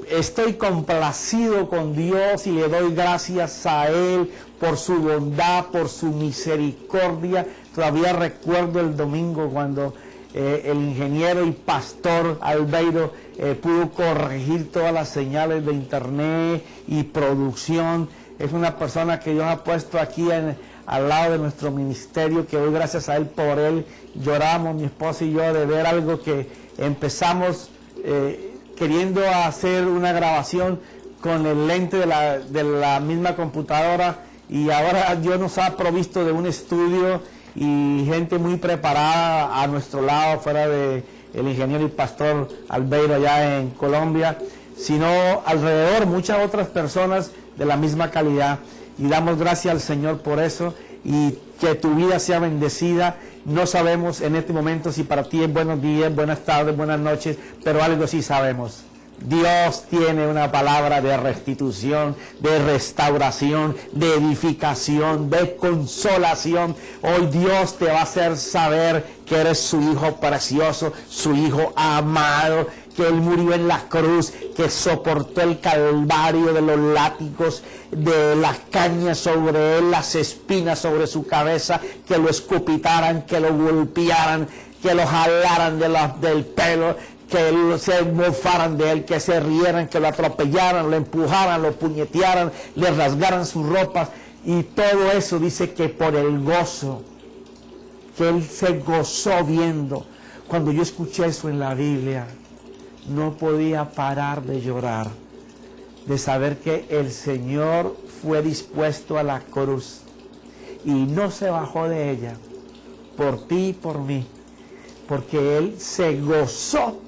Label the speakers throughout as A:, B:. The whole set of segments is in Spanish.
A: Estoy complacido con Dios y le doy gracias a Él por su bondad, por su misericordia. Todavía recuerdo el domingo cuando el ingeniero y pastor Albeiro pudo corregir todas las señales de internet y producción. Es una persona que Dios ha puesto aquí al lado de nuestro ministerio, que doy gracias a Él por Él. Lloramos mi esposa y yo de ver algo que empezamos queriendo hacer una grabación con el lente de la misma computadora, y ahora Dios nos ha provisto de un estudio y gente muy preparada a nuestro lado, fuera de el ingeniero y pastor Albeiro allá en Colombia, sino alrededor muchas otras personas de la misma calidad, y damos gracias al Señor por eso, y que tu vida sea bendecida. No sabemos en este momento si para ti es buenos días, buenas tardes, buenas noches, pero algo sí sabemos. Dios tiene una palabra de restitución, de restauración, de edificación, de consolación. Hoy Dios te va a hacer saber que eres su hijo precioso, su hijo amado, que Él murió en la cruz, que soportó el calvario de los látigos, de las cañas sobre Él, las espinas sobre su cabeza, que lo escupitaran, que lo golpearan, que lo jalaran del pelo, que se mofaran de Él, que se rieran, que lo atropellaran, lo empujaran, lo puñetearan, le rasgaran sus ropas, y todo eso dice que por el gozo, que Él se gozó viendo. Cuando yo escuché eso en la Biblia, no podía parar de llorar, de saber que el Señor fue dispuesto a la cruz y no se bajó de ella por ti y por mí, porque Él se gozó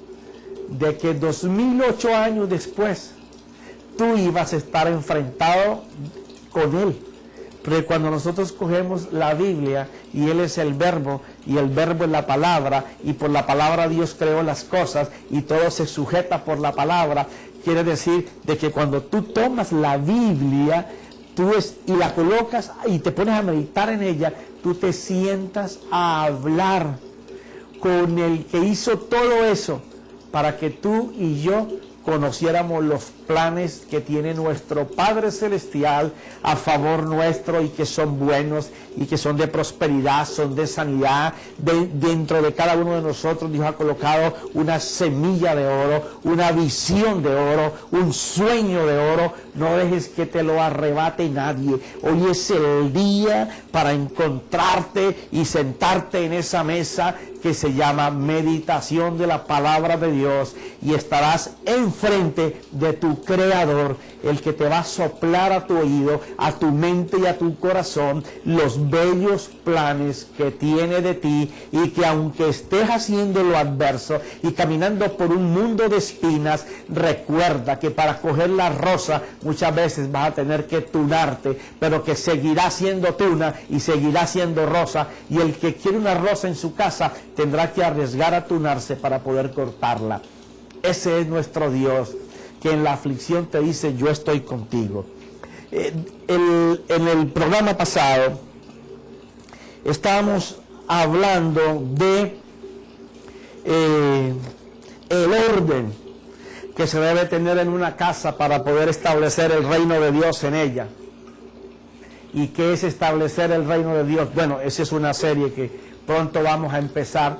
A: de que 2008 años después tú ibas a estar enfrentado con Él. Porque cuando nosotros cogemos la Biblia, y Él es el verbo, y el verbo es la palabra, y por la palabra Dios creó las cosas, y todo se sujeta por la palabra, quiere decir de que cuando tú tomas la Biblia y la colocas y te pones a meditar en ella, tú te sientas a hablar con el que hizo todo eso, para que tú y yo conociéramos los planes que tiene nuestro Padre Celestial a favor nuestro, y que son buenos, y que son de prosperidad, son de sanidad. Dentro de cada uno de nosotros Dios ha colocado una semilla de oro, una visión de oro, un sueño de oro. No dejes que te lo arrebate nadie. Hoy es el día para encontrarte y sentarte en esa mesa que se llama meditación de la palabra de Dios, y estarás enfrente de tu Creador, el que te va a soplar a tu oído, a tu mente y a tu corazón los bellos planes que tiene de ti, y que aunque estés haciendo lo adverso y caminando por un mundo de espinas, recuerda que para coger la rosa muchas veces vas a tener que tunarte, pero que seguirá siendo tuna y seguirá siendo rosa, y el que quiere una rosa en su casa tendrá que arriesgar a tunarse para poder cortarla. Ese es nuestro Dios, que en la aflicción te dice: yo estoy contigo. En el programa pasado estábamos hablando de el orden que se debe tener en una casa para poder establecer el reino de Dios en ella. ¿Y qué es establecer el reino de Dios? Bueno, esa es una serie que pronto vamos a empezar,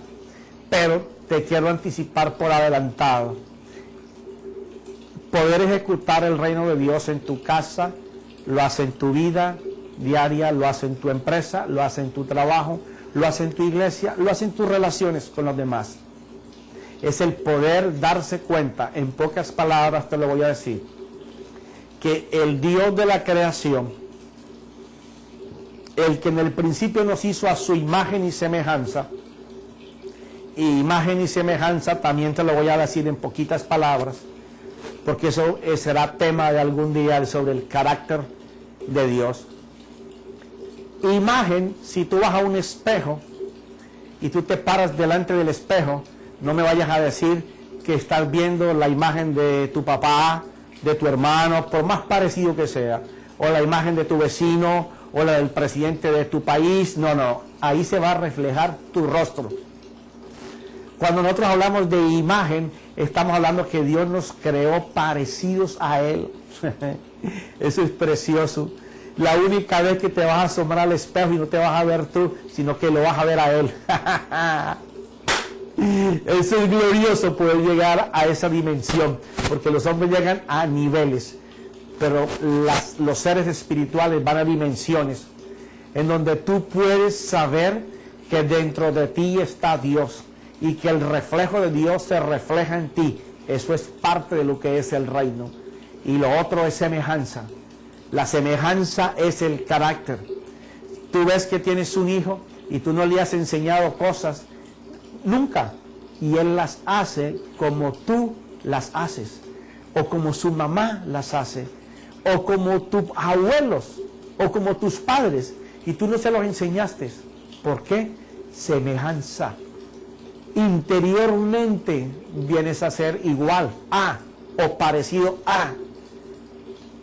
A: pero te quiero anticipar por adelantado. Poder ejecutar el reino de Dios en tu casa, lo hace en tu vida diaria, lo hace en tu empresa, lo hace en tu trabajo, lo hace en tu iglesia, lo hace en tus relaciones con los demás. Es el poder darse cuenta, en pocas palabras te lo voy a decir, que el Dios de la creación, el que en el principio nos hizo a su imagen y semejanza, y imagen y semejanza también te lo voy a decir en poquitas palabras, porque eso será tema de algún día sobre el carácter de Dios. Imagen, si tú vas a un espejo y tú te paras delante del espejo, no me vayas a decir que estás viendo la imagen de tu papá, de tu hermano, por más parecido que sea, o la imagen de tu vecino, o la del presidente de tu país. No, ahí se va a reflejar tu rostro. Cuando nosotros hablamos de imagen, estamos hablando que Dios nos creó parecidos a Él. Eso es precioso. La única vez que te vas a asombrar al espejo y no te vas a ver tú, sino que lo vas a ver a Él. Eso es glorioso, poder llegar a esa dimensión, porque los hombres llegan a niveles, pero los seres espirituales van a dimensiones en donde tú puedes saber que dentro de ti está Dios y que el reflejo de Dios se refleja en ti. Eso es parte de lo que es el reino. Y lo otro es semejanza. La semejanza es el carácter. Tú ves que tienes un hijo y tú no le has enseñado cosas nunca, y él las hace como tú las haces, o como su mamá las hace, o como tus abuelos, o como tus padres, y tú no se los enseñaste. ¿Por qué? Semejanza. Interiormente vienes a ser igual a o parecido a,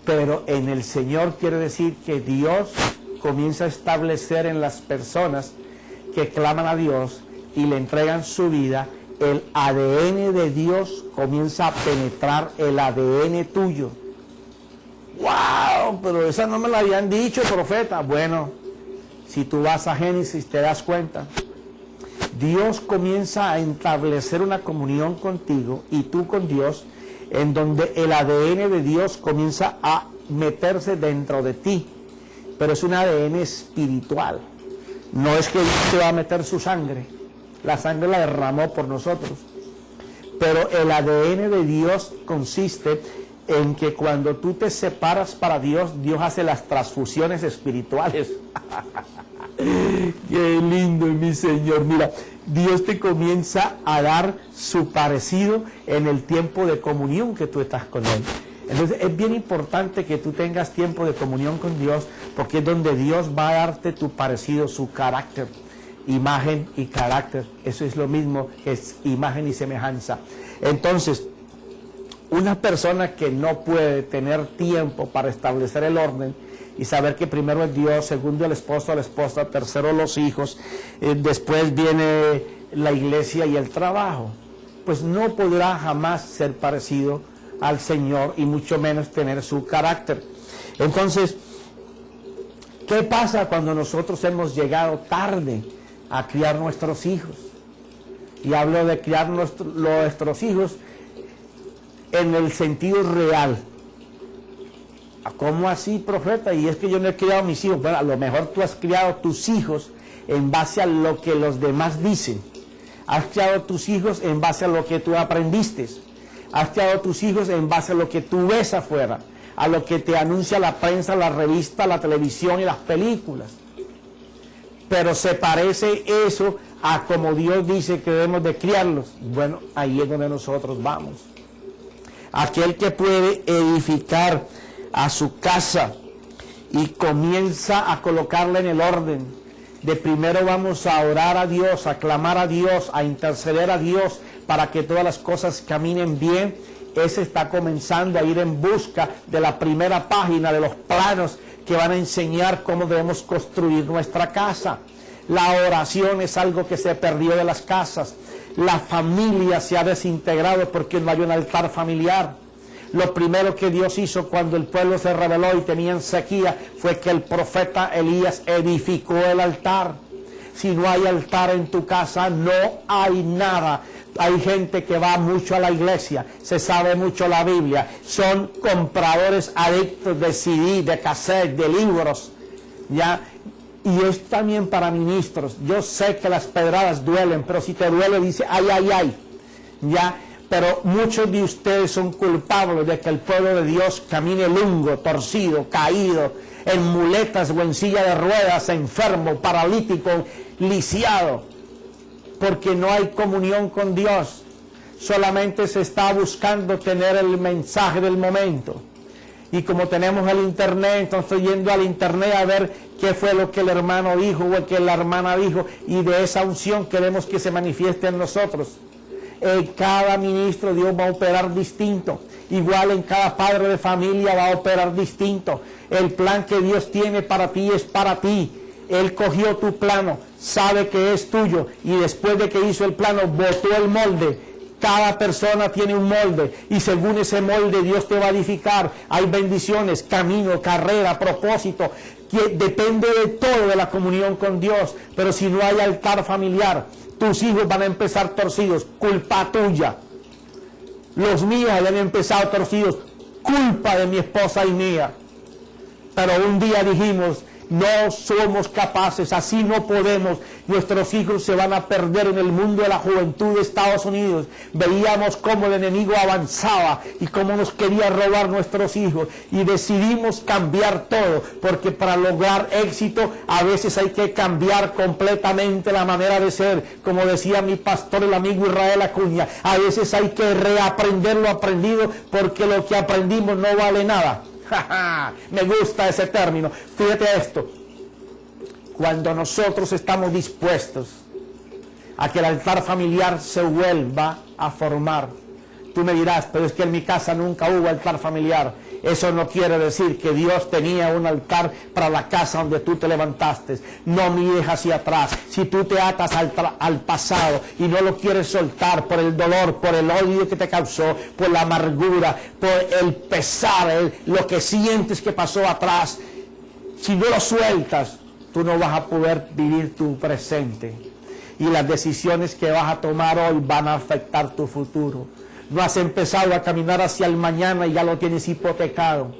A: pero en el Señor quiere decir que Dios comienza a establecer en las personas que claman a Dios y le entregan su vida, el ADN de Dios comienza a penetrar el ADN tuyo. ¡Wow! Pero esa no me la habían dicho, profeta. Bueno, si tú vas a Génesis te das cuenta. Dios comienza a establecer una comunión contigo y tú con Dios, en donde el ADN de Dios comienza a meterse dentro de ti. Pero es un ADN espiritual. No es que Dios te va a meter su sangre. La sangre la derramó por nosotros. Pero el ADN de Dios consiste en que cuando tú te separas para Dios, Dios hace las transfusiones espirituales. Qué lindo, mi Señor. Mira, Dios te comienza a dar su parecido en el tiempo de comunión que tú estás con Él. Entonces es bien importante que tú tengas tiempo de comunión con Dios, porque es donde Dios va a darte tu parecido, su carácter. Imagen y carácter, eso es lo mismo, es imagen y semejanza. Entonces, una persona que no puede tener tiempo para establecer el orden y saber que primero es Dios, segundo el esposo, la esposa, tercero los hijos, después viene la iglesia y el trabajo, pues no podrá jamás ser parecido al Señor y mucho menos tener su carácter. Entonces, ¿qué pasa cuando nosotros hemos llegado tarde a criar nuestros hijos? Y hablo de criar nuestros hijos en el sentido real. ¿Cómo así, profeta? Y es que yo no he criado a mis hijos. Bueno, a lo mejor tú has criado tus hijos en base a lo que los demás dicen. Has criado tus hijos en base a lo que tú aprendiste. Has criado tus hijos en base a lo que tú ves afuera, a lo que te anuncia la prensa, la revista, la televisión y las películas. Pero se parece eso a como Dios dice que debemos de criarlos. Bueno, ahí es donde nosotros vamos. Aquel que puede edificar a su casa y comienza a colocarla en el orden. De primero vamos a orar a Dios, a clamar a Dios, a interceder a Dios para que todas las cosas caminen bien. Ese está comenzando a ir en busca de la primera página de los planos que van a enseñar cómo debemos construir nuestra casa. La oración es algo que se perdió de las casas. La familia se ha desintegrado porque no hay un altar familiar. Lo primero que Dios hizo cuando el pueblo se rebeló y tenían sequía fue que el profeta Elías edificó el altar. Si no hay altar en tu casa, no hay nada. Hay gente que va mucho a la iglesia, se sabe mucho la Biblia, son compradores adictos de CD, de cassette, de libros, ¿ya? Y es también para ministros. Yo sé que las pedradas duelen, pero si te duele dice, ay, ay, ay, ¿ya? Pero muchos de ustedes son culpables de que el pueblo de Dios camine lungo, torcido, caído, en muletas o en silla de ruedas, enfermo, paralítico, lisiado, porque no hay comunión con Dios. Solamente se está buscando tener el mensaje del momento. Y como tenemos el internet, entonces estoy yendo al internet a ver qué fue lo que el hermano dijo o lo que la hermana dijo, y de esa unción queremos que se manifieste en nosotros. En cada ministro Dios va a operar distinto. Igual en cada padre de familia va a operar distinto. El plan que Dios tiene para ti es para ti. Él cogió tu plano, sabe que es tuyo, y después de que hizo el plano, botó el molde. Cada persona tiene un molde, y según ese molde Dios te va a edificar. Hay bendiciones, camino, carrera, propósito, que depende de todo de la comunión con Dios. Pero si no hay altar familiar, tus hijos van a empezar torcidos, culpa tuya. Los míos han empezado torcidos, culpa de mi esposa y mía. Pero un día dijimos, no somos capaces, así no podemos. Nuestros hijos se van a perder en el mundo de la juventud de Estados Unidos. Veíamos cómo el enemigo avanzaba y cómo nos quería robar nuestros hijos. Y decidimos cambiar todo, porque para lograr éxito a veces hay que cambiar completamente la manera de ser. Como decía mi pastor, el amigo Israel Acuña, a veces hay que reaprender lo aprendido, porque lo que aprendimos no vale nada. Me gusta ese término. Fíjate esto: cuando nosotros estamos dispuestos a que el altar familiar se vuelva a formar, tú me dirás, pero es que en mi casa nunca hubo altar familiar. Eso no quiere decir que Dios tenía un altar para la casa donde tú te levantaste. No mires hacia atrás. Si tú te atas al pasado y no lo quieres soltar por el dolor, por el odio que te causó, por la amargura, por el pesar, lo que sientes que pasó atrás, si no lo sueltas, tú no vas a poder vivir tu presente. Y las decisiones que vas a tomar hoy van a afectar tu futuro. No has empezado a caminar hacia el mañana y ya lo tienes hipotecado.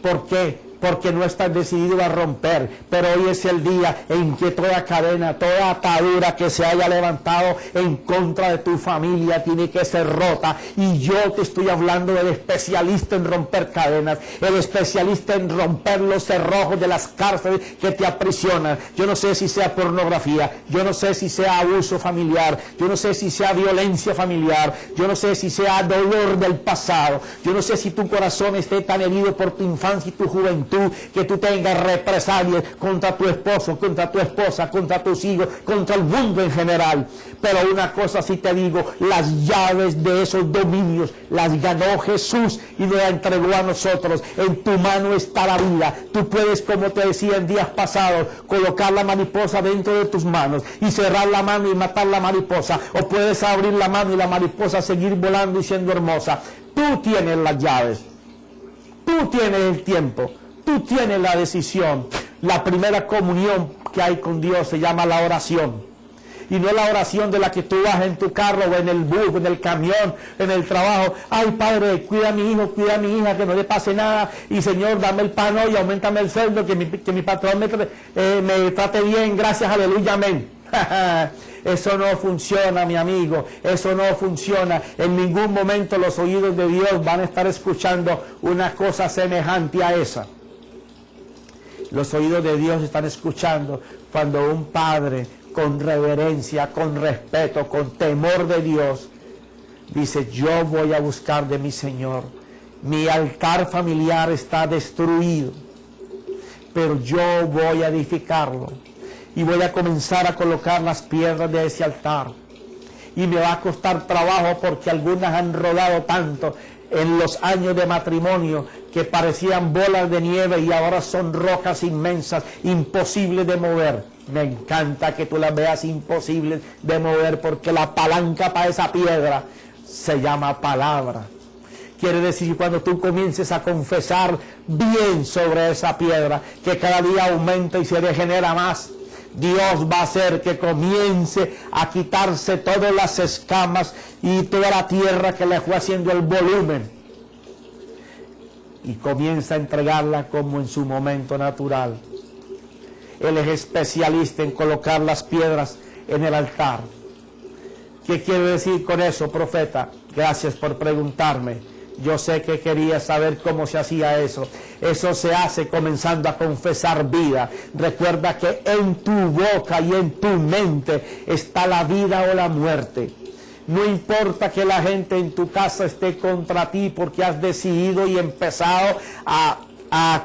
A: ¿Por qué? Porque no estás decidido a romper. Pero hoy es el día en que toda cadena, toda atadura que se haya levantado en contra de tu familia tiene que ser rota. Y yo te estoy hablando del especialista en romper cadenas, el especialista en romper los cerrojos de las cárceles que te aprisionan. Yo no sé si sea pornografía, yo no sé si sea abuso familiar, yo no sé si sea violencia familiar, yo no sé si sea dolor del pasado, yo no sé si tu corazón esté tan herido por tu infancia y tu juventud que tú tengas represalias contra tu esposo, contra tu esposa, contra tus hijos, contra el mundo en general. Pero una cosa sí te digo, las llaves de esos dominios las ganó Jesús y nos las entregó a nosotros. En tu mano está la vida. Tú puedes, como te decía en días pasados, colocar la mariposa dentro de tus manos y cerrar la mano y matar la mariposa, o puedes abrir la mano y la mariposa seguir volando y siendo hermosa. Tú tienes las llaves, tú tienes el tiempo, tú tienes la decisión. La primera comunión que hay con Dios se llama la oración. Y no la oración de la que tú vas en tu carro o en el bus, en el camión, en el trabajo. Ay, Padre, cuida a mi hijo, cuida a mi hija, que no le pase nada. Y Señor, dame el pan hoy, aumentame el sueldo, que mi patrón me trate bien. Gracias, aleluya, amén. Eso no funciona, mi amigo. Eso no funciona. En ningún momento los oídos de Dios van a estar escuchando una cosa semejante a esa. Los oídos de Dios están escuchando cuando un padre, con reverencia, con respeto, con temor de Dios, dice: yo voy a buscar de mi Señor. Mi altar familiar está destruido, pero yo voy a edificarlo. Y voy a comenzar a colocar las piedras de ese altar. Y me va a costar trabajo, porque algunas han rodado tanto en los años de matrimonio que parecían bolas de nieve y ahora son rocas inmensas, imposibles de mover. Me encanta que tú las veas imposibles de mover, porque la palanca para esa piedra se llama palabra. Quiere decir que cuando tú comiences a confesar bien sobre esa piedra, que cada día aumenta y se regenera más, Dios va a hacer que comience a quitarse todas las escamas y toda la tierra que le fue haciendo el volumen, y comienza a entregarla como en su momento natural. Él es especialista en colocar las piedras en el altar. ¿Qué quiere decir con eso, profeta? Gracias por preguntarme. Yo sé que quería saber cómo se hacía eso. Eso se hace comenzando a confesar vida. Recuerda que en tu boca y en tu mente está la vida o la muerte. No importa que la gente en tu casa esté contra ti, porque has decidido y empezado a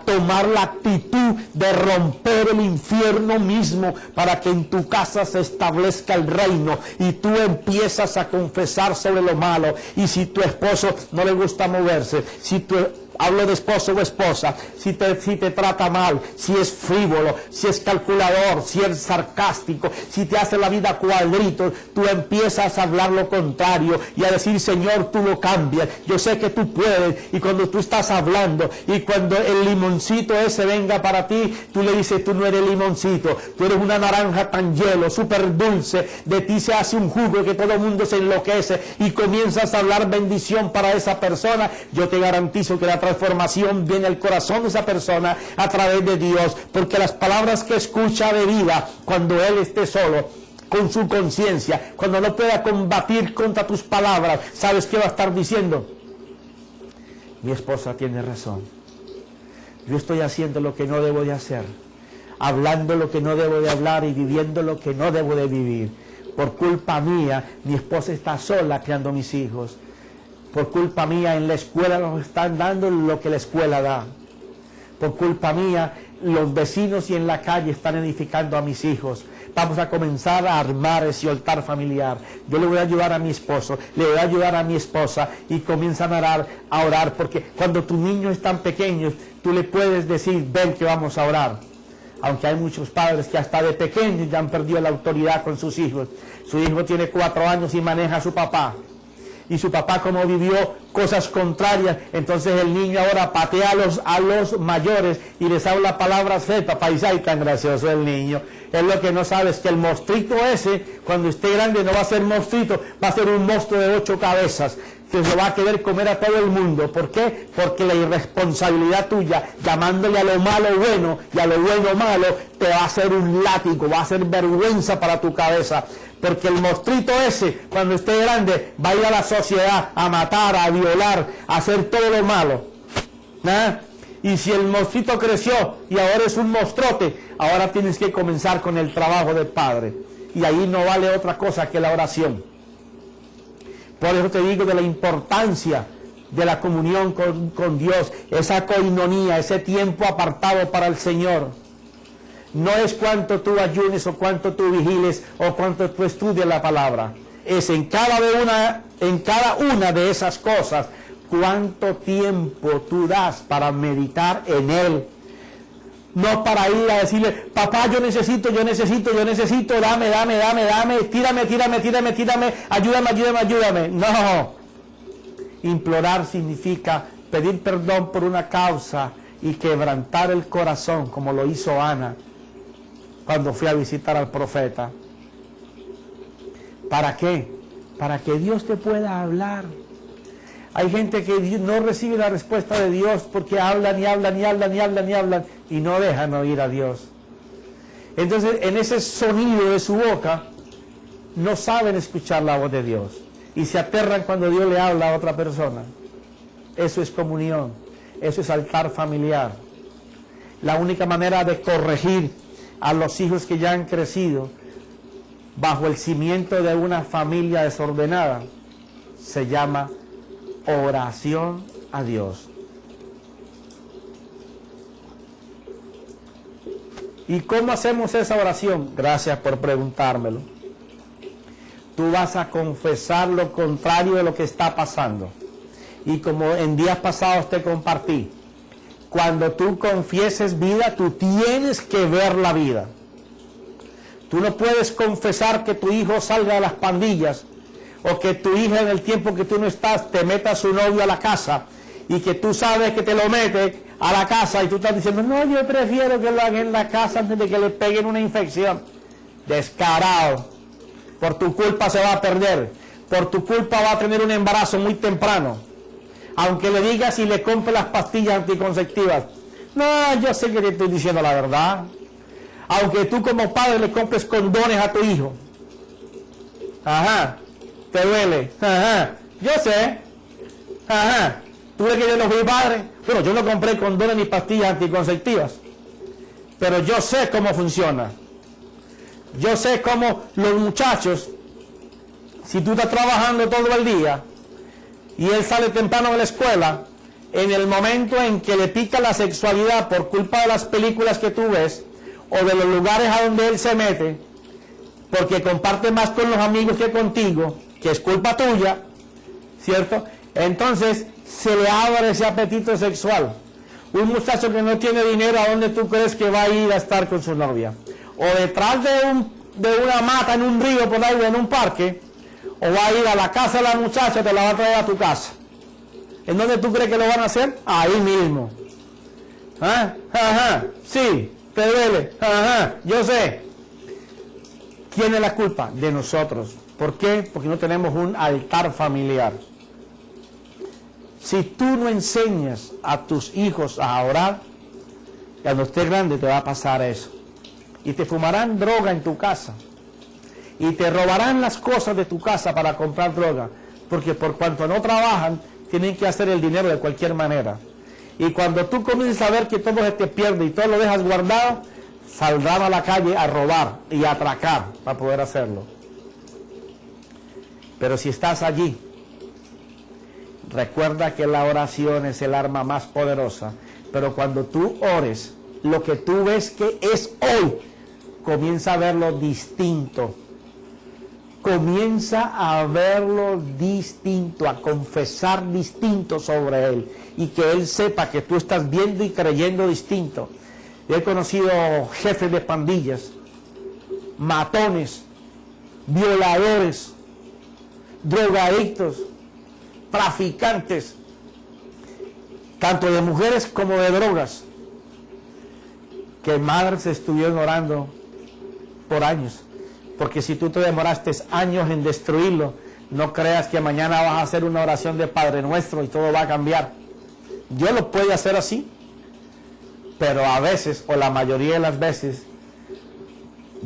A: tomar la actitud de romper el infierno mismo para que en tu casa se establezca el reino, y tú empiezas a confesar sobre lo malo. Y si tu esposo no le gusta moverse, si tu hablo de esposo o esposa, si te trata mal, si es frívolo, si es calculador, si es sarcástico, si te hace la vida cuadritos, tú empiezas a hablar lo contrario y a decir, Señor, tú lo cambias, yo sé que tú puedes. Y cuando tú estás hablando y cuando el limoncito ese venga para ti, tú le dices, tú no eres limoncito, tú eres una naranja tan hielo, súper dulce, de ti se hace un jugo que todo el mundo se enloquece y comienzas a hablar bendición para esa persona. Yo te garantizo que la transformación viene al corazón de esa persona a través de Dios, porque las palabras que escucha de vida cuando él esté solo con su conciencia, cuando no pueda combatir contra tus palabras, ¿sabes qué va a estar diciendo? Mi esposa tiene razón. Yo estoy haciendo lo que no debo de hacer, hablando lo que no debo de hablar y viviendo lo que no debo de vivir. Por culpa mía, mi esposa está sola criando a mis hijos. Por culpa mía, en la escuela nos están dando lo que la escuela da. Por culpa mía, los vecinos y en la calle están edificando a mis hijos. Vamos a comenzar a armar ese altar familiar. Yo le voy a ayudar a mi esposo, le voy a ayudar a mi esposa y comienzan a orar, porque cuando tus niños están pequeños, tú le puedes decir, ven que vamos a orar. Aunque hay muchos padres que hasta de pequeños ya han perdido la autoridad con sus hijos. Su hijo tiene 4 años y maneja a su papá. Y su papá, como vivió cosas contrarias, entonces el niño ahora patea a los mayores y les habla palabras feas. Papá, y ay, tan gracioso el niño. Es lo que no sabe, es que el monstruito ese, cuando esté grande, no va a ser monstruito, va a ser un monstruo de 8 cabezas, que se va a querer comer a todo el mundo. ¿Por qué? Porque la irresponsabilidad tuya, llamándole a lo malo bueno y a lo bueno malo, te va a hacer un látigo, va a ser vergüenza para tu cabeza. Porque el monstruito ese, cuando esté grande, va a ir a la sociedad a matar, a violar, a hacer todo lo malo. ¿Ah? Y si el monstruito creció y ahora es un monstruote, ahora tienes que comenzar con el trabajo del Padre. Y ahí no vale otra cosa que la oración. Por eso te digo de la importancia de la comunión con Dios, esa coinonía, ese tiempo apartado para el Señor. No es cuánto tú ayunes o cuánto tú vigiles o cuánto tú estudies la palabra. Es en cada una de esas cosas cuánto tiempo tú das para meditar en Él. No para ir a decirle, papá, yo necesito, dame, tírame, ayúdame. No. Implorar significa pedir perdón por una causa y quebrantar el corazón, como lo hizo Ana cuando fui a visitar al profeta. ¿Para qué? Para que Dios te pueda hablar. Hay gente que no recibe la respuesta de Dios porque hablan y no dejan oír a Dios. Entonces, en ese sonido de su boca, no saben escuchar la voz de Dios y se aterran cuando Dios le habla a otra persona. Eso es comunión, eso es altar familiar. La única manera de corregir a los hijos que ya han crecido bajo el cimiento de una familia desordenada se llama oración a Dios. ¿Y cómo hacemos esa oración? Gracias por preguntármelo. Tú vas a confesar lo contrario de lo que está pasando. Y como en días pasados te compartí, cuando tú confieses vida, tú tienes que ver la vida. Tú no puedes confesar que tu hijo salga de las pandillas o que tu hija en el tiempo que tú no estás te meta a su novio a la casa y que tú sabes que te lo mete a la casa y tú estás diciendo, no, yo prefiero que lo hagan en la casa antes de que le peguen una infección. Descarado. Por tu culpa se va a perder. Por tu culpa va a tener un embarazo muy temprano. Aunque le digas y le compre las pastillas anticonceptivas. No, yo sé que te estoy diciendo la verdad. Aunque tú como padre le compres condones a tu hijo. Ajá. Te duele. Ajá. Yo sé. Ajá. ¿Tú ves que yo no fui padre? Bueno, yo no compré condones ni pastillas anticonceptivas. Pero yo sé cómo funciona. Yo sé cómo los muchachos, si tú estás trabajando todo el día y él sale temprano de la escuela, en el momento en que le pica la sexualidad por culpa de las películas que tú ves o de los lugares a donde él se mete, porque comparte más con los amigos que contigo, que es culpa tuya, ¿cierto? Entonces se le abre ese apetito sexual. Un muchacho que no tiene dinero, ¿a dónde tú crees que va a ir a estar con su novia? O detrás de una mata en un río por ahí, en un parque, o va a ir a la casa de la muchacha, te la va a traer a tu casa. ¿En dónde tú crees que lo van a hacer? Ahí mismo. ¿Ah? Ajá, sí, te duele, ajá, yo sé. ¿Quién es la culpa? De nosotros. ¿Por qué? Porque no tenemos un altar familiar. Si tú no enseñas a tus hijos a orar, cuando estés grande te va a pasar eso. Y te fumarán droga en tu casa. Y te robarán las cosas de tu casa para comprar droga. Porque por cuanto no trabajan, tienen que hacer el dinero de cualquier manera. Y cuando tú comiences a ver que todo se te pierde y todo lo dejas guardado, saldrán a la calle a robar y a atracar para poder hacerlo. Pero si estás allí, recuerda que la oración es el arma más poderosa. Pero cuando tú ores, lo que tú ves que es hoy, comienza a verlo distinto. Comienza a verlo distinto, a confesar distinto sobre él. Y que él sepa que tú estás viendo y creyendo distinto. He conocido jefes de pandillas, matones, violadores, drogadictos, traficantes, tanto de mujeres como de drogas, que madres estuvieron orando por años. Porque si tú te demoraste años en destruirlo, no creas que mañana vas a hacer una oración de Padre Nuestro y todo va a cambiar. Dios lo puede hacer así, pero a veces, o la mayoría de las veces,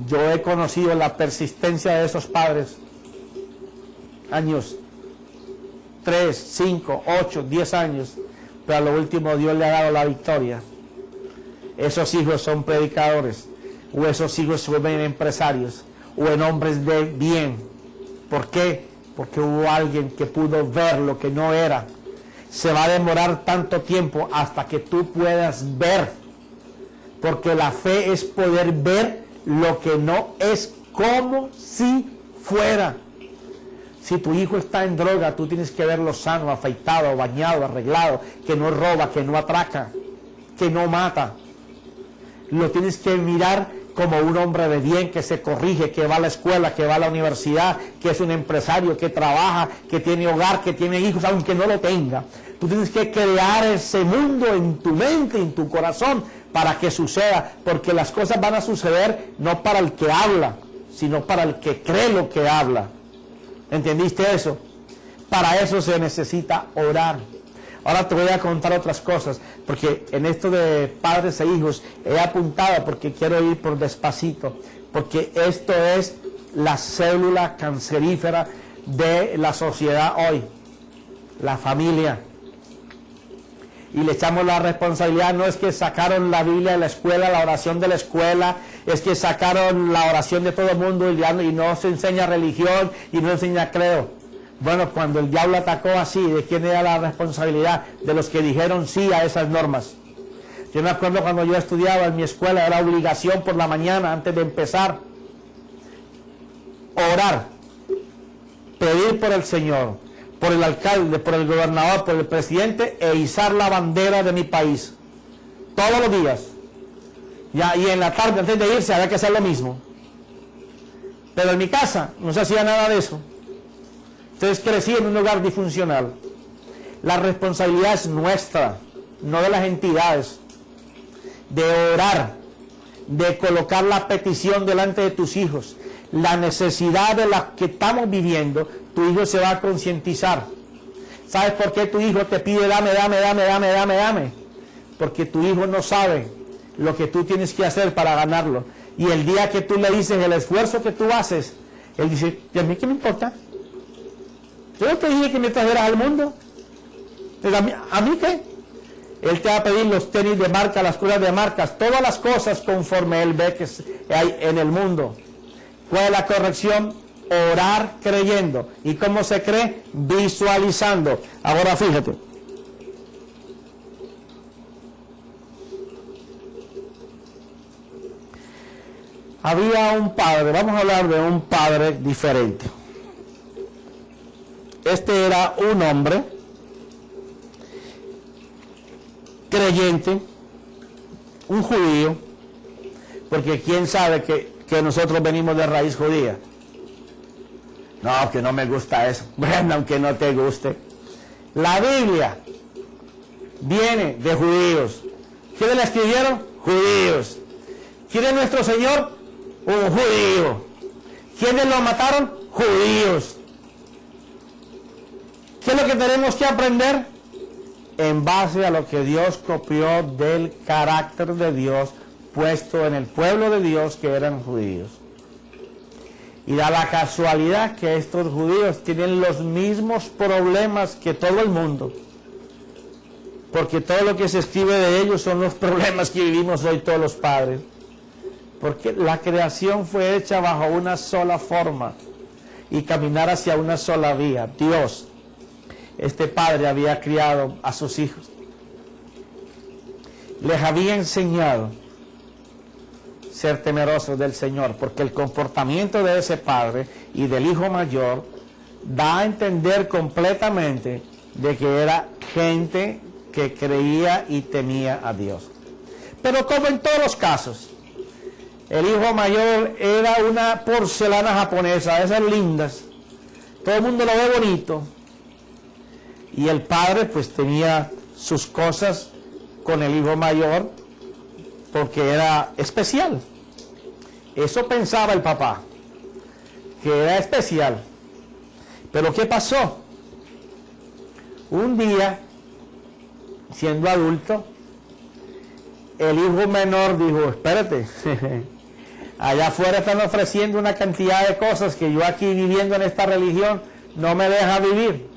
A: yo he conocido la persistencia de esos padres, años, 3, 5, 8, 10 años, pero a lo último Dios le ha dado la victoria. Esos hijos son predicadores, o esos hijos se vuelven empresarios, o en hombres de bien. ¿Por qué? Porque hubo alguien que pudo ver lo que no era. Se va a demorar tanto tiempo hasta que tú puedas ver, porque la fe es poder ver lo que no es como si fuera. Si tu hijo está en droga, tú tienes que verlo sano, afeitado, bañado, arreglado, que no roba, que no atraca, que no mata. Lo tienes que mirar como un hombre de bien, que se corrige, que va a la escuela, que va a la universidad, que es un empresario, que trabaja, que tiene hogar, que tiene hijos, aunque no lo tenga. Tú tienes que crear ese mundo en tu mente, en tu corazón, para que suceda, porque las cosas van a suceder no para el que habla, sino para el que cree lo que habla. ¿Entendiste eso? Para eso se necesita orar. Ahora te voy a contar otras cosas, porque en esto de padres e hijos he apuntado, porque quiero ir por despacito, porque esto es la célula cancerífera de la sociedad hoy, la familia. Y le echamos la responsabilidad, no es que sacaron la Biblia de la escuela, la oración de la escuela, es que sacaron la oración de todo el mundo y no se enseña religión y no enseña credo. Bueno, cuando el diablo atacó así, ¿de quién era la responsabilidad? De los que dijeron sí a esas normas. Yo me acuerdo cuando yo estudiaba en mi escuela, era obligación por la mañana, antes de empezar, orar, pedir por el Señor, por el alcalde, por el gobernador, por el presidente, e izar la bandera de mi país. Todos los días. Y en la tarde, antes de irse, había que hacer lo mismo. Pero en mi casa no se hacía nada de eso. Entonces crecí en un hogar disfuncional. La responsabilidad es nuestra, no de las entidades, de orar, de colocar la petición delante de tus hijos. La necesidad de la que estamos viviendo, tu hijo se va a concientizar. ¿Sabes por qué tu hijo te pide dame? Porque tu hijo no sabe lo que tú tienes que hacer para ganarlo. Y el día que tú le dices el esfuerzo que tú haces, él dice, ¿y a mí qué me importa? Yo no te dije que me trajeras al mundo. ¿A mí qué? Él te va a pedir los tenis de marca, las cosas de marcas, todas las cosas conforme él ve que hay en el mundo. ¿Cuál es la corrección? Orar creyendo. ¿Y cómo se cree? Visualizando. Ahora fíjate. Había un padre, vamos a hablar de un padre diferente. Este era un hombre creyente, un judío, porque quién sabe que nosotros venimos de raíz judía. No, que no me gusta eso. Bueno, aunque no te guste. La Biblia viene de judíos. ¿Quiénes la escribieron? Judíos. ¿Quién es nuestro Señor? Un judío. ¿Quiénes lo mataron? Judíos. ¿Qué es lo que tenemos que aprender? En base a lo que Dios copió del carácter de Dios puesto en el pueblo de Dios, que eran judíos. Y da la casualidad que estos judíos tienen los mismos problemas que todo el mundo, porque todo lo que se escribe de ellos son los problemas que vivimos hoy todos los padres, porque la creación fue hecha bajo una sola forma y caminar hacia una sola vía. Dios, este padre, había criado a sus hijos, les había enseñado ser temerosos del Señor, porque el comportamiento de ese padre y del hijo mayor da a entender completamente de que era gente que creía y temía a Dios. Pero como en todos los casos, el hijo mayor era una porcelana japonesa, esas lindas, todo el mundo lo ve bonito, y el padre pues tenía sus cosas con el hijo mayor, porque era especial. Eso pensaba el papá, que era especial. Pero ¿qué pasó? Un día, siendo adulto, el hijo menor dijo, espérate, allá afuera están ofreciendo una cantidad de cosas que yo aquí viviendo en esta religión no me deja vivir.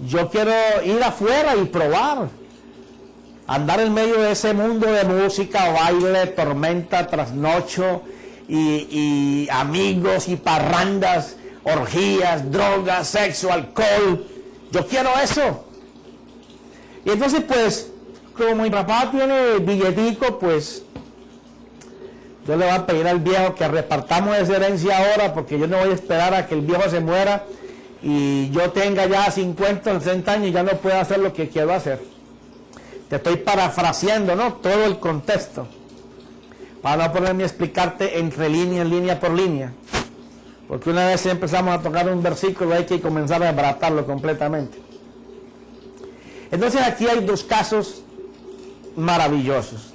A: Yo quiero ir afuera y probar. Andar en medio de ese mundo de música, baile, tormenta, trasnocho, y amigos y parrandas, orgías, drogas, sexo, alcohol. Yo quiero eso. Y entonces pues, como mi papá tiene billetico, pues yo le voy a pedir al viejo que repartamos esa herencia ahora, porque yo no voy a esperar a que el viejo se muera y yo tenga ya 50 o 60 años y ya no pueda hacer lo que quiero hacer. Te estoy parafraseando, ¿no? Todo el contexto, para no ponerme a explicarte entre línea, línea por línea, porque una vez empezamos a tocar un versículo hay que comenzar a desbaratarlo completamente. Entonces aquí hay dos casos maravillosos.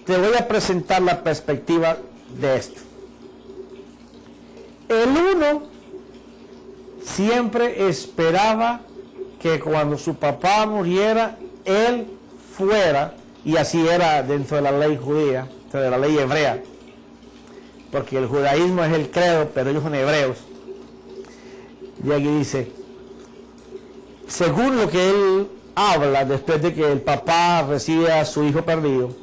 A: Te voy a presentar la perspectiva de esto. El uno siempre esperaba que cuando su papá muriera, él fuera, y así era dentro de la ley judía, dentro de la ley hebrea, porque el judaísmo es el credo, pero ellos son hebreos. Y aquí dice, según lo que él habla, después de que el papá recibe a su hijo perdido,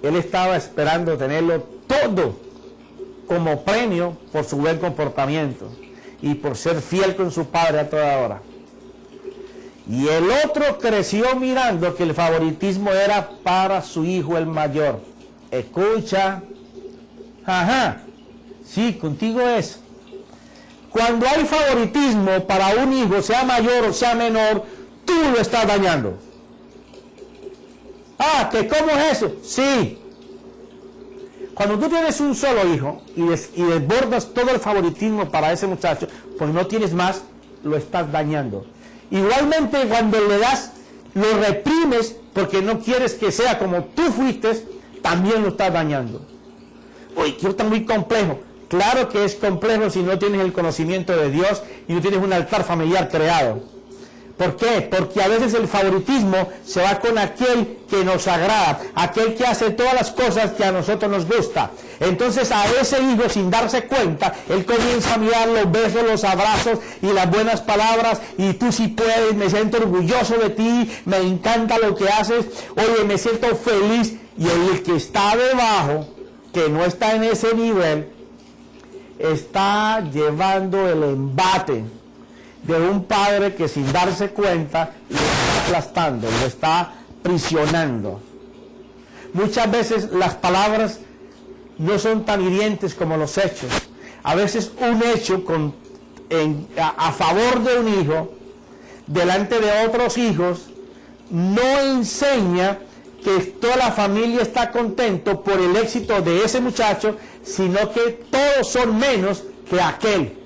A: él estaba esperando tenerlo todo como premio por su buen comportamiento y por ser fiel con su padre a toda hora. Y el otro creció mirando que el favoritismo era para su hijo el mayor. Escucha, ajá, sí, contigo es. Cuando hay favoritismo para un hijo, sea mayor o sea menor, tú lo estás dañando. Ah, ¿que cómo es eso? Sí. Cuando tú tienes un solo hijo y desbordas todo el favoritismo para ese muchacho, pues no tienes más, lo estás dañando. Igualmente cuando le das, lo reprimes porque no quieres que sea como tú fuiste, también lo estás dañando. Uy, que está muy complejo. Claro que es complejo si no tienes el conocimiento de Dios y no tienes un altar familiar creado. ¿Por qué? Porque a veces el favoritismo se va con aquel que nos agrada, aquel que hace todas las cosas que a nosotros nos gusta. Entonces a ese hijo, sin darse cuenta, él comienza a mirar los besos, los abrazos y las buenas palabras, y tú sí puedes, me siento orgulloso de ti, me encanta lo que haces, oye, me siento feliz. Y el que está debajo, que no está en ese nivel, está llevando el embate de un padre que sin darse cuenta lo está aplastando, lo está prisionando. Muchas veces las palabras no son tan hirientes como los hechos. A veces un hecho a favor de un hijo, delante de otros hijos, no enseña que toda la familia está contento por el éxito de ese muchacho, sino que todos son menos que aquel.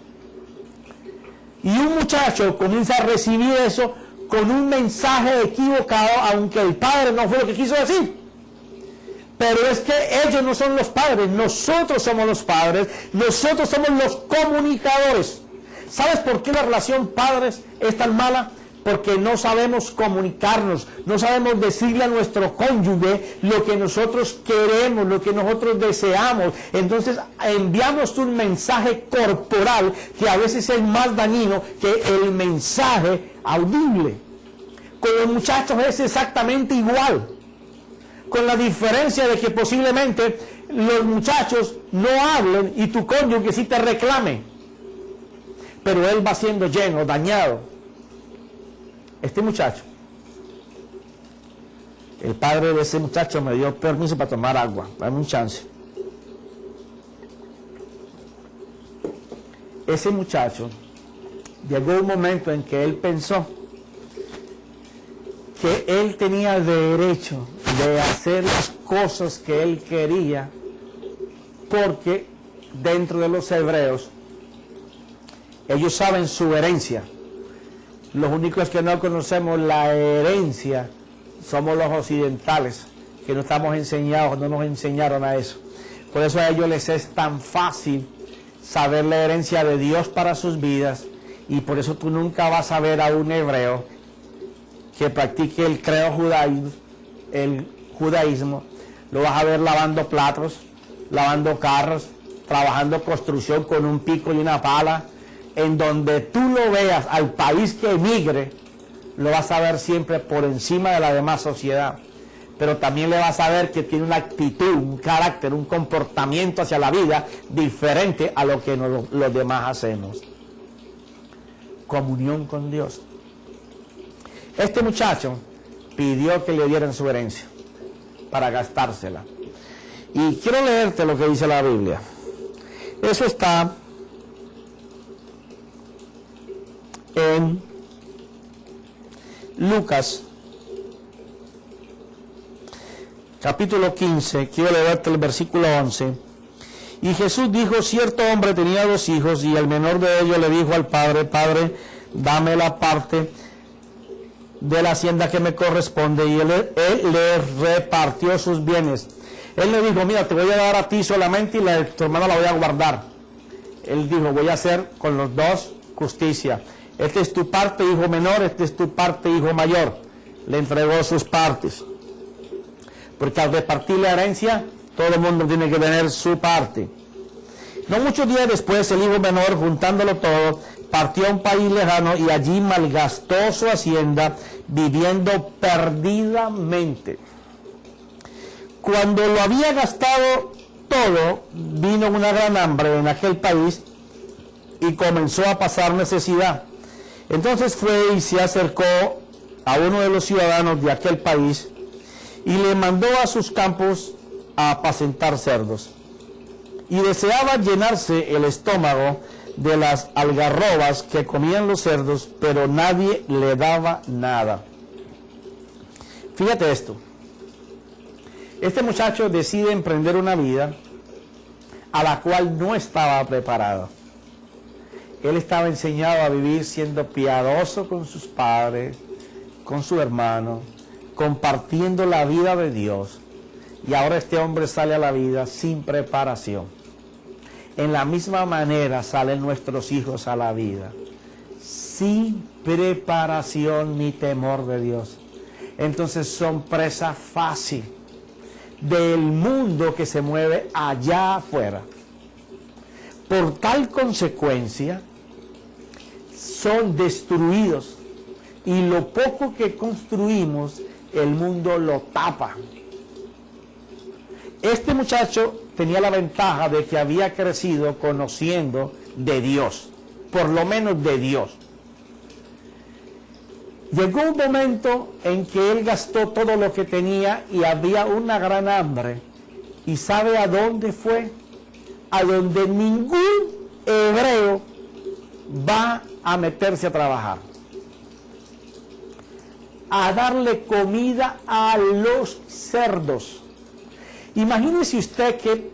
A: Y un muchacho comienza a recibir eso con un mensaje equivocado, aunque el padre no fue lo que quiso decir. Pero es que ellos no son los padres, nosotros somos los padres, nosotros somos los comunicadores. ¿Sabes por qué la relación padres es tan mala? Porque no sabemos comunicarnos, no sabemos decirle a nuestro cónyuge lo que nosotros queremos, lo que nosotros deseamos. Entonces enviamos un mensaje corporal que a veces es más dañino que el mensaje audible. Con los muchachos es exactamente igual, con la diferencia de que posiblemente los muchachos no hablen y tu cónyuge sí te reclame, pero él va siendo lleno, dañado. Este muchacho, el padre de ese muchacho me dio permiso para tomar agua, dame un chance. Ese muchacho, llegó un momento en que él pensó que él tenía derecho de hacer las cosas que él quería, porque dentro de los hebreos, ellos saben su herencia. Los únicos que no conocemos la herencia somos los occidentales, que no estamos enseñados, no nos enseñaron a eso. Por eso a ellos les es tan fácil saber la herencia de Dios para sus vidas, y por eso tú nunca vas a ver a un hebreo que practique el judaísmo, lo vas a ver lavando platos, lavando carros, trabajando construcción con un pico y una pala. En donde tú lo veas, al país que emigre, lo vas a ver siempre por encima de la demás sociedad. Pero también le vas a ver que tiene una actitud, un carácter, un comportamiento hacia la vida diferente a lo que los demás hacemos. Comunión con Dios. Este muchacho pidió que le dieran su herencia para gastársela. Y quiero leerte lo que dice la Biblia. Eso está en Lucas, capítulo 15, quiero leerte el versículo 11. Y Jesús dijo: cierto hombre tenía 2 hijos, y el menor de ellos le dijo al padre: Padre, dame la parte de la hacienda que me corresponde. Y él le repartió sus bienes. Él le dijo: mira, te voy a dar a ti solamente, y tu hermano la voy a guardar. Él dijo: voy a hacer con los 2 justicia. Esta es tu parte, hijo menor, esta es tu parte, hijo mayor. Le entregó sus partes. Porque al repartir la herencia, todo el mundo tiene que tener su parte. No muchos días después, el hijo menor, juntándolo todo, partió a un país lejano y allí malgastó su hacienda, viviendo perdidamente. Cuando lo había gastado todo, vino una gran hambre en aquel país y comenzó a pasar necesidad. Entonces fue y se acercó a uno de los ciudadanos de aquel país y le mandó a sus campos a apacentar cerdos. Y deseaba llenarse el estómago de las algarrobas que comían los cerdos, pero nadie le daba nada. Fíjate esto. Este muchacho decide emprender una vida a la cual no estaba preparado. Él estaba enseñado a vivir siendo piadoso con sus padres, con su hermano, compartiendo la vida de Dios. Y ahora este hombre sale a la vida sin preparación. En la misma manera salen nuestros hijos a la vida, sin preparación ni temor de Dios. Entonces son presa fácil del mundo que se mueve allá afuera. Por tal consecuencia, son destruidos, y lo poco que construimos, el mundo lo tapa. Este muchacho tenía la ventaja de que había crecido conociendo de Dios, por lo menos de Dios. Llegó un momento en que él gastó todo lo que tenía y había una gran hambre. ¿Y sabe a dónde fue? A donde ningún hebreo va a meterse a trabajar. a darle comida a los cerdos. Imagínese usted que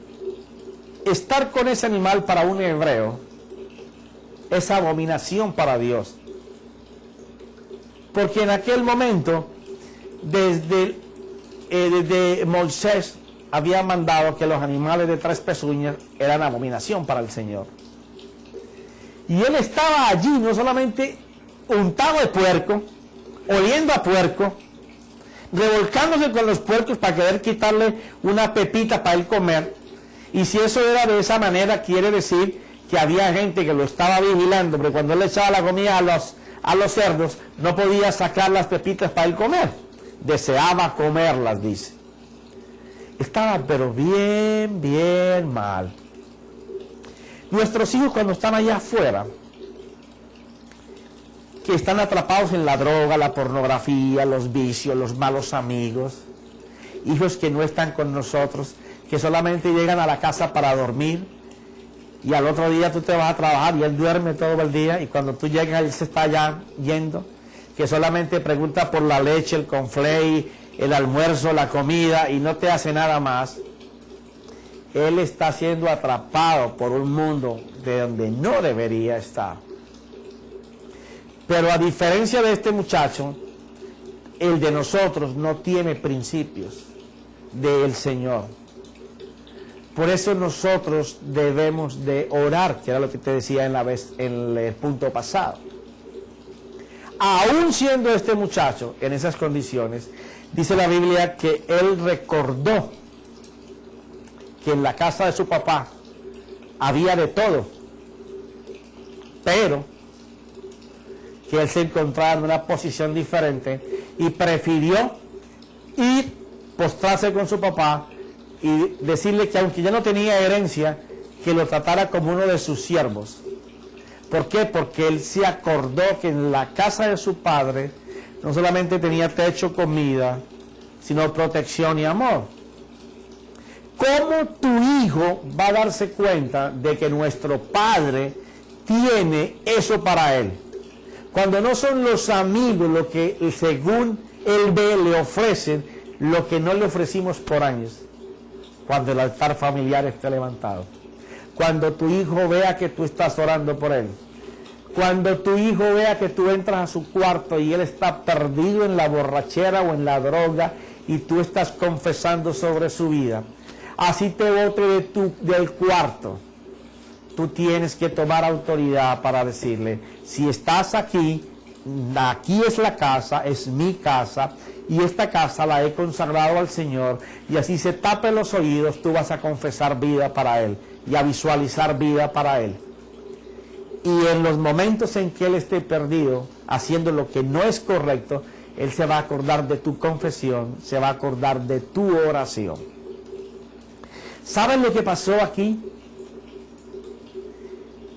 A: estar con ese animal para un hebreo es abominación para Dios. Porque en aquel momento, desde Moisés había mandado que los animales de 3 pezuñas eran abominación para el Señor. Y él estaba allí no solamente untado de puerco, oliendo a puerco, revolcándose con los puercos para querer quitarle una pepita para él comer. Y si eso era de esa manera, quiere decir que había gente que lo estaba vigilando, porque cuando él le echaba la comida a los cerdos, no podía sacar las pepitas para él comer. Deseaba comerlas, dice. Estaba pero bien mal. Nuestros hijos cuando están allá afuera, que están atrapados en la droga, la pornografía, los vicios, los malos amigos, hijos que no están con nosotros, que solamente llegan a la casa para dormir, y al otro día tú te vas a trabajar y él duerme todo el día, y cuando tú llegas él se está ya yendo, que solamente pregunta por la leche, el conflay, el almuerzo, la comida, y no te hace nada más. Él está siendo atrapado por un mundo de donde no debería estar. Pero a diferencia de este muchacho, el de nosotros no tiene principios del Señor. Por eso nosotros debemos de orar, que era lo que te decía en el punto pasado. Aún siendo este muchacho en esas condiciones, dice la Biblia que él recordó que en la casa de su papá había de todo, pero que él se encontraba en una posición diferente y prefirió ir, postrarse con su papá y decirle que aunque ya no tenía herencia, que lo tratara como uno de sus siervos. ¿Por qué? Porque él se acordó que en la casa de su padre no solamente tenía techo, comida, sino protección y amor. ¿Cómo tu hijo va a darse cuenta de que nuestro padre tiene eso para él? Cuando no son los amigos lo que según él ve le ofrecen lo que no le ofrecimos por años. Cuando el altar familiar esté levantado. Cuando tu hijo vea que tú estás orando por él. Cuando tu hijo vea que tú entras a su cuarto y él está perdido en la borrachera o en la droga y tú estás confesando sobre su vida. Así te bote del cuarto. Tú tienes que tomar autoridad para decirle, si estás aquí, aquí es la casa, es mi casa, y esta casa la he consagrado al Señor, y así se tapen los oídos, tú vas a confesar vida para Él, y a visualizar vida para Él. Y en los momentos en que Él esté perdido, haciendo lo que no es correcto, Él se va a acordar de tu confesión, se va a acordar de tu oración. ¿Saben lo que pasó aquí?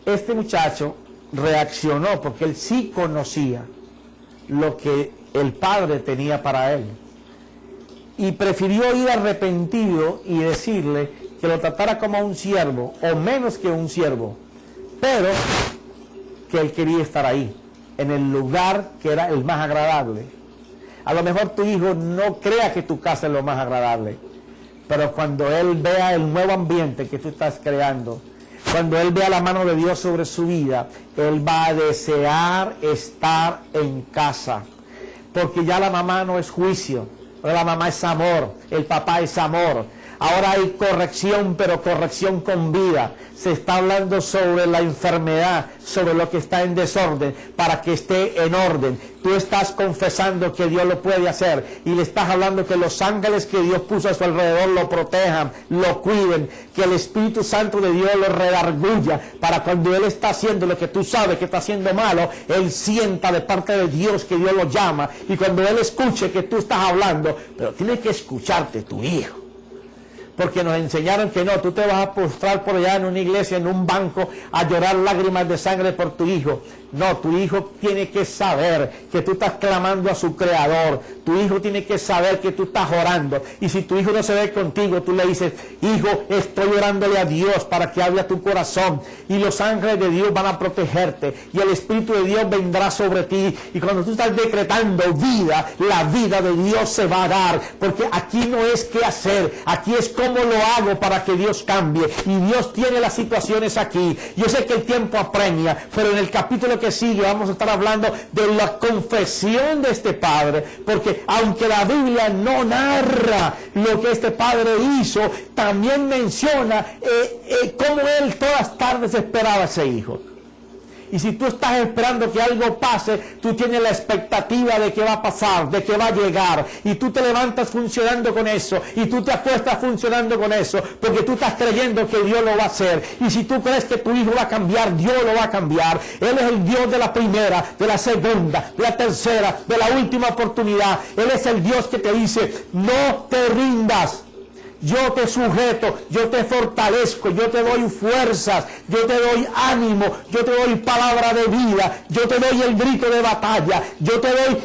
A: Este muchacho reaccionó porque él sí conocía lo que el padre tenía para él. Y prefirió ir arrepentido y decirle que lo tratara como un siervo, o menos que un siervo, pero que él quería estar ahí, en el lugar que era el más agradable. A lo mejor tu hijo no crea que tu casa es lo más agradable, pero cuando él vea el nuevo ambiente que tú estás creando, cuando él vea la mano de Dios sobre su vida, él va a desear estar en casa. Porque ya la mamá no es juicio, la mamá es amor, el papá es amor. Ahora hay corrección, pero corrección con vida. Se está hablando sobre la enfermedad, sobre lo que está en desorden, para que esté en orden. Tú estás confesando que Dios lo puede hacer y le estás hablando que los ángeles que Dios puso a su alrededor lo protejan, lo cuiden, que el Espíritu Santo de Dios lo redarguya, para cuando Él está haciendo lo que tú sabes que está haciendo malo, Él sienta de parte de Dios que Dios lo llama, y cuando Él escuche que tú estás hablando, pero tiene que escucharte tu hijo. porque nos enseñaron que no, tú te vas a postrar por allá en una iglesia, en un banco, a llorar lágrimas de sangre por tu hijo. No, tu hijo tiene que saber que tú estás clamando a su creador. Tu hijo tiene que saber que tú estás orando. Y si tu hijo no se ve contigo, tú le dices, hijo, estoy orándole a Dios para que hable a tu corazón. Y los ángeles de Dios van a protegerte. Y el Espíritu de Dios vendrá sobre ti. Y cuando tú estás decretando vida, la vida de Dios se va a dar. Porque aquí no es qué hacer. Aquí es cómo lo hago para que Dios cambie. Y Dios tiene las situaciones aquí. Yo sé que el tiempo apremia, pero en el capítulo que sigue vamos a estar hablando de la confesión de este padre, porque aunque la Biblia no narra lo que este padre hizo, también menciona cómo él todas las tardes esperaba a ese hijo. Y si tú estás esperando que algo pase, tú tienes la expectativa de que va a pasar, de que va a llegar. Y tú te levantas funcionando con eso. Y tú te acuestas funcionando con eso. Porque tú estás creyendo que Dios lo va a hacer. Y si tú crees que tu hijo va a cambiar, Dios lo va a cambiar. Él es el Dios de la primera, de la segunda, de la tercera, de la última oportunidad. Él es el Dios que te dice, no te rindas. Yo te sujeto, yo te fortalezco, yo te doy fuerzas, yo te doy ánimo, yo te doy palabra de vida, yo te doy el grito de batalla, yo te doy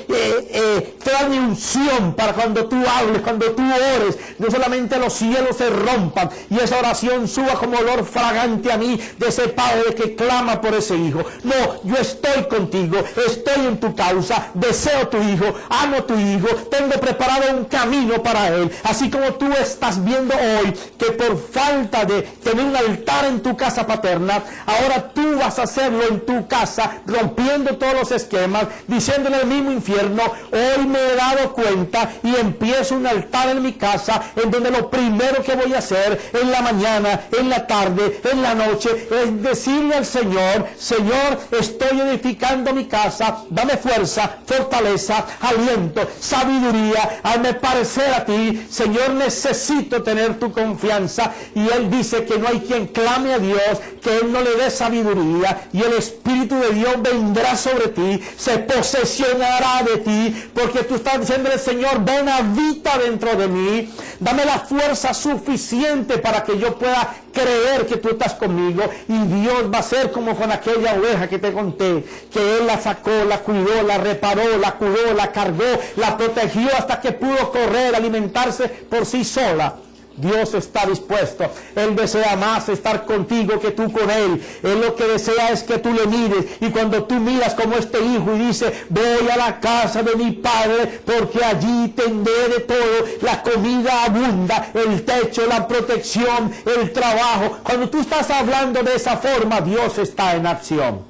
A: toda mi unción para cuando tú hables, cuando tú ores, no solamente los cielos se rompan y esa oración suba como olor fragante a mí de ese padre que clama por ese hijo. No, yo estoy contigo, estoy en tu causa, deseo tu hijo, amo tu hijo, tengo preparado un camino para él, así como tú estás viendo hoy que por falta de tener un altar en tu casa paterna, ahora tú vas a hacerlo en tu casa, rompiendo todos los esquemas, diciéndole al mismo infierno, hoy me he dado cuenta y empiezo un altar en mi casa, en donde lo primero que voy a hacer en la mañana, en la tarde, en la noche, es decirle al Señor, Señor, estoy edificando mi casa, dame fuerza, fortaleza, aliento, sabiduría, hazme parecer a ti, Señor, necesito tener tu confianza. Y él dice que no hay quien clame a Dios que él no le dé sabiduría, y el Espíritu de Dios vendrá sobre ti, se posesionará de ti, porque tú estás diciendo al Señor, ven, habita dentro de mí, dame la fuerza suficiente para que yo pueda creer que tú estás conmigo. Y Dios va a ser como con aquella oveja que te conté, que él la sacó, la cuidó, la reparó, la curó, la cargó, la protegió hasta que pudo correr, alimentarse por sí sola. Dios está dispuesto. Él desea más estar contigo que tú con Él. Él lo que desea es que tú le mires. Y cuando tú miras como este hijo y dice, voy a la casa de mi padre porque allí tendré de todo. La comida abunda, el techo, la protección, el trabajo. Cuando tú estás hablando de esa forma, Dios está en acción.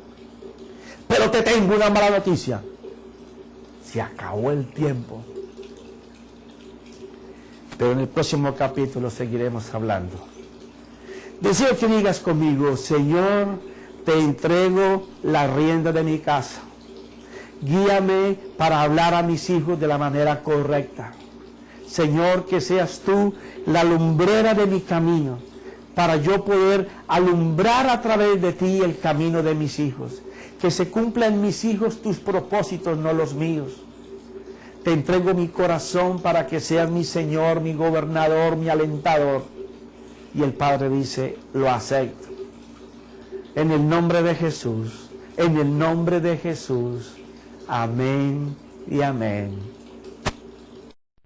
A: Pero te tengo una mala noticia. Se acabó el tiempo. Pero en el próximo capítulo seguiremos hablando. Deseo que digas conmigo, Señor, te entrego la rienda de mi casa. Guíame para hablar a mis hijos de la manera correcta. Señor, que seas tú la lumbrera de mi camino, para yo poder alumbrar a través de ti el camino de mis hijos. Que se cumplan en mis hijos tus propósitos, no los míos. Te entrego mi corazón para que seas mi Señor, mi gobernador, mi alentador. Y el Padre dice, lo acepto. En el nombre de Jesús, en el nombre de Jesús. Amén y amén.